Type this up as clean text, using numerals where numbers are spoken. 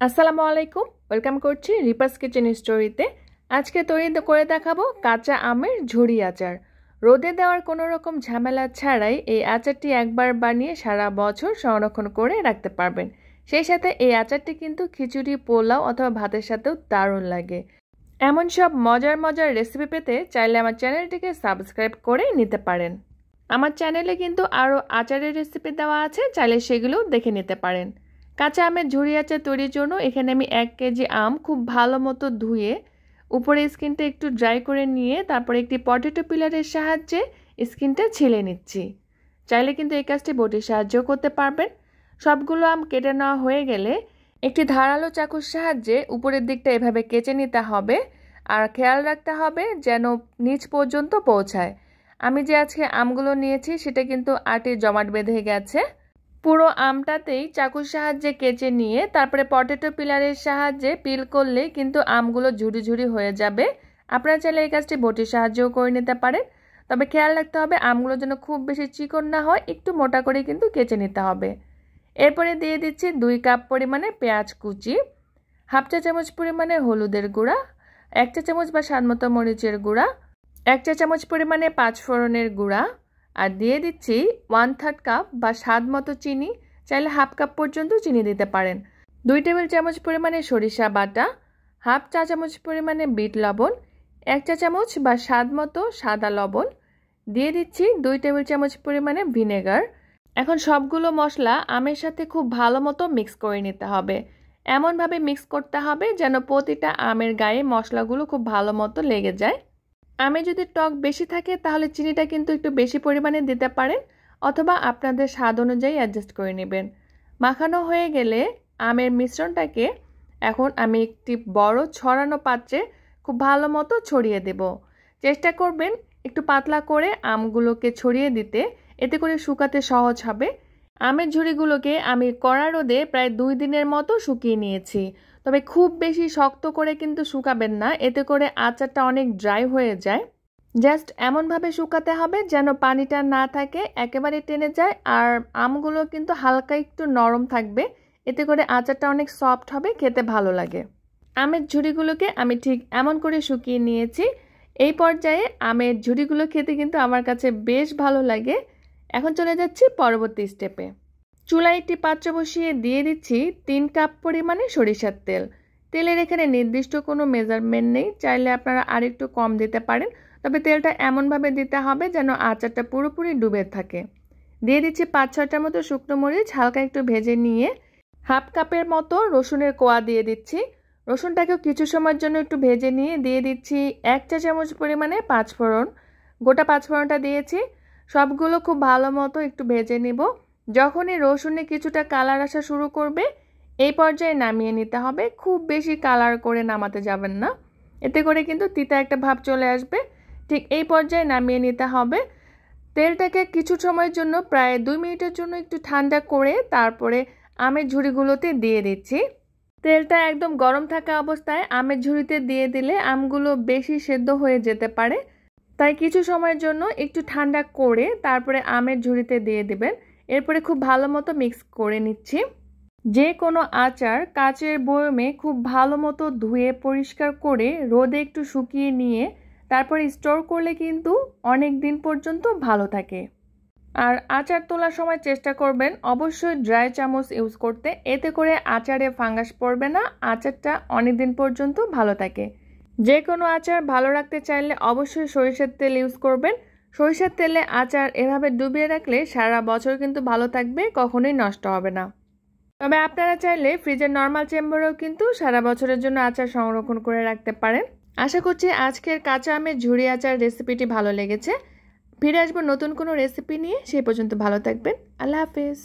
আসসালামু আলাইকুম, ওয়েলকাম করছি রিপাস কিচেন স্টোরিতে। আজকে তৈরি করে দেখাবো কাঁচা আমের ঝুরি আচার। রোদে দেওয়ার কোনো রকম ঝামেলা ছাড়াই এই আচারটি একবার বানিয়ে সারা বছর সংরক্ষণ করে রাখতে পারবেন। সেই সাথে এই আচারটি কিন্তু খিচুড়ি, পোলাও অথবা ভাতের সাথেও দারুণ লাগে। এমন সব মজার মজার রেসিপি পেতে চাইলে আমার চ্যানেলটিকে সাবস্ক্রাইব করে নিতে পারেন। আমার চ্যানেলে কিন্তু আরও আচারের রেসিপি দেওয়া আছে, চাইলে সেগুলোও দেখে নিতে পারেন। কাঁচা আমের ঝুরি আচার তৈরির জন্য এখানে আমি 1 কেজি আম খুব ভালো মতো ধুয়ে উপরে স্কিনটা একটু ড্রাই করে নিয়ে তারপরে একটি পটেটো পিলারের সাহায্যে স্কিনটা ছিলে নিচ্ছি। চাইলে কিন্তু এই কাজটি বটির সাহায্যেও করতে পারবেন। সবগুলো আম কেটে নেওয়া হয়ে গেলে একটি ধারালো চাকুর সাহায্যে উপরের দিকটা এভাবে কেচে নিতে হবে, আর খেয়াল রাখতে হবে যেন নিচ পর্যন্ত পৌঁছায়। আমি যে আজকে আমগুলো নিয়েছি সেটা কিন্তু আটির জমাট বেঁধে গেছে। পুরো আমটাতেই চাকুর সাহায্যে কেচে নিয়ে তারপরে পটেটো পিলারের সাহায্যে পিল করলে কিন্তু আমগুলো ঝুরি ঝুরি হয়ে যাবে। আপনারা চাইলে এই কাজটি বটির সাহায্যেও করে নিতে পারেন, তবে খেয়াল রাখতে হবে আমগুলো যেন খুব বেশি চিকন না হয়, একটু মোটা করে কিন্তু কেচে নিতে হবে। এরপরে দিয়ে দিচ্ছি 2 কাপ পরিমাণে পেঁয়াজ কুচি, হাফ চা চামচ পরিমাণে হলুদের গুঁড়া, 1 চা চামচ বা স্বাদমতো মরিচের গুঁড়া, 1 চা চামচ পরিমাণে 5 ফোড়নের গুঁড়া, আর দিয়ে দিচ্ছি 1/3 কাপ বা স্বাদ মতো চিনি, চাইলে হাফ কাপ পর্যন্ত চিনি দিতে পারেন। 2 টেবিল চামচ পরিমাণে সরিষা বাটা, হাফ চা চামচ পরিমাণে বিট লবণ, 1 চা চামচ বা স্বাদ মতো সাদা লবণ, দিয়ে দিচ্ছি 2 টেবিল চামচ পরিমাণে ভিনেগার। এখন সবগুলো মশলা আমের সাথে খুব ভালো মতো মিক্স করে নিতে হবে। এমনভাবে মিক্স করতে হবে যেন প্রতিটা আমের গায়ে মশলাগুলো খুব ভালো মতো লেগে যায়। আমে যদি টক বেশি থাকে তাহলে চিনিটা কিন্তু একটু বেশি পরিমাণে দিতে পারেন, অথবা আপনাদের স্বাদ অনুযায়ী অ্যাডজাস্ট করে নেবেন। মাখানো হয়ে গেলে আমের মিশ্রণটাকে এখন আমি একটি বড় ছড়ানো পাত্রে খুব ভালো মতো ছড়িয়ে দেব। চেষ্টা করবেন একটু পাতলা করে আমগুলোকে ছড়িয়ে দিতে, এতে করে শুকাতে সহজ হবে। আমের ঝুড়িগুলোকে আমি কড়া রোদে প্রায় 2 দিনের মতো শুকিয়ে নিয়েছি, তবে খুব বেশি শক্ত করে কিন্তু শুকাবেন না, এতে করে আচারটা অনেক ড্রাই হয়ে যায়। জাস্ট এমনভাবে শুকাতে হবে যেন পানিটা না থাকে, একেবারে টেনে যায়, আর আমগুলো কিন্তু হালকা একটু নরম থাকবে, এতে করে আচারটা অনেক সফট হবে, খেতে ভালো লাগে। আমের ঝুড়িগুলোকে আমি ঠিক এমন করে শুকিয়ে নিয়েছি। এই পর্যায়ে আমের ঝুড়িগুলো খেতে কিন্তু আমার কাছে বেশ ভালো লাগে। এখন চলে যাচ্ছি পরবর্তী স্টেপে। চুলায় একটি পাত্র বসিয়ে দিয়ে দিচ্ছি 3 কাপ পরিমাণে সরিষার তেল। তেলের এখানে নির্দিষ্ট কোনো মেজারমেন্ট নেই, চাইলে আপনারা আরেকটু কম দিতে পারেন, তবে তেলটা এমনভাবে দিতে হবে যেন আচারটা পুরোপুরি ডুবে থাকে। দিয়ে দিচ্ছি 5-6টার মতো শুকনো মরিচ হালকা একটু ভেজে নিয়ে, হাফ কাপের মতো রসুনের কোয়া দিয়ে দিচ্ছি। রসুনটাকেও কিছু সময়ের জন্য একটু ভেজে নিয়ে দিয়ে দিচ্ছি 1 চা চামচ পরিমাণে 5 ফোড়ন। গোটা 5 ফোড়নটা দিয়েছি। সবগুলো খুব ভালো মতো একটু ভেজে নিব। যখনই রসুনে কিছুটা কালার আসা শুরু করবে এই পর্যায়ে নামিয়ে নিতে হবে। খুব বেশি কালার করে নামাতে যাবেন না, এতে করে কিন্তু তিতা একটা ভাব চলে আসবে। ঠিক এই পর্যায়ে নামিয়ে নিতে হবে। তেলটাকে কিছু সময়ের জন্য প্রায় 2 মিনিটের জন্য একটু ঠান্ডা করে তারপরে আমের ঝুড়িগুলোতে দিয়ে দিচ্ছি। তেলটা একদম গরম থাকা অবস্থায় আমের ঝুড়িতে দিয়ে দিলে আমগুলো বেশি সেদ্ধ হয়ে যেতে পারে, তাই কিছু সময়ের জন্য একটু ঠান্ডা করে তারপরে আমের ঝুড়িতে দিয়ে দিবেন। এরপরে খুব ভালো মতো মিক্স করে নিচ্ছি। যে কোনো আচার কাচের বয়মে খুব ভালো মতো ধুয়ে পরিষ্কার করে রোদে একটু শুকিয়ে নিয়ে তারপরে স্টোর করলে কিন্তু অনেক দিন পর্যন্ত ভালো থাকে। আর আচার তোলার সময় চেষ্টা করবেন অবশ্যই ড্রাই চামচ ইউজ করতে, এতে করে আচারে ফাঙ্গাস পড়বে না, আচারটা অনেক দিন পর্যন্ত ভালো থাকে। যে কোনো আচার ভালো রাখতে চাইলে অবশ্যই সরিষার তেল ইউজ করবেন। সরিষার তেলে আচার এভাবে ডুবিয়ে রাখলে সারা বছর কিন্তু ভালো থাকবে, কখনোই নষ্ট হবে না। তবে আপনারা চাইলে ফ্রিজের নর্মাল চেম্বারেও কিন্তু সারা বছরের জন্য আচার সংরক্ষণ করে রাখতে পারেন। আশা করছি আজকের কাঁচা আমের ঝুরি আচার রেসিপিটি ভালো লেগেছে। ফিরে আসবো নতুন কোনো রেসিপি নিয়ে, সেই পর্যন্ত ভালো থাকবেন। আল্লাহ হাফেজ।